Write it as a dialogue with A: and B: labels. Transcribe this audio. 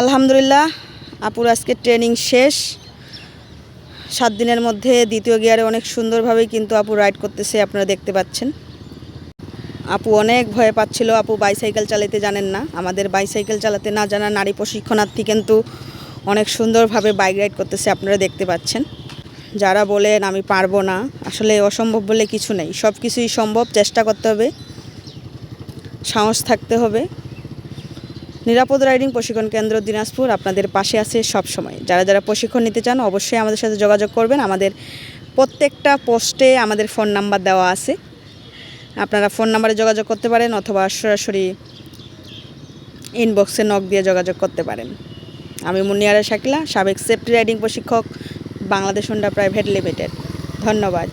A: আলহামদুলিল্লাহ আপুর আজকে ট্রেনিং শেষ। 7 দিনের মধ্যে দ্বিতীয় গিয়ারে অনেক সুন্দরভাবেই কিন্তু আপু রাইড করতেছে, আপনারা দেখতে পাচ্ছেন। আপু অনেক ভয় পাচ্ছিল, আপু বাইসাইকেল চালাতে জানেন না। আমাদের বাইসাইকেল চালাতে না জানা নারী প্রশিক্ষণার্থী কিন্তু অনেক সুন্দরভাবে বাইক রাইড করতেছে, আপনারা দেখতে পাচ্ছেন। যারা বলেন আমি পারবো না, আসলে অসম্ভব বলে কিছু নেই, সব কিছুই সম্ভব। চেষ্টা করতে হবে, সাহস থাকতে হবে। নিরাপদ রাইডিং প্রশিক্ষণ কেন্দ্র দিনাজপুর আপনাদের পাশে আছে সব সময়। যারা যারা প্রশিক্ষণ নিতে চান অবশ্যই আমাদের সাথে যোগাযোগ করবেন। আমাদের প্রত্যেকটা পোস্টে আমাদের ফোন নাম্বার দেওয়া আছে, আপনারা ফোন নাম্বারে যোগাযোগ করতে পারেন অথবা সরাসরি ইনবক্সে নক দিয়ে যোগাযোগ করতে পারেন। আমি মুনিয়ারা শাকিলা, সাবেক সেফটি রাইডিং প্রশিক্ষক, বাংলাদেশ হোন্ডা প্রাইভেট লিমিটেড। ধন্যবাদ।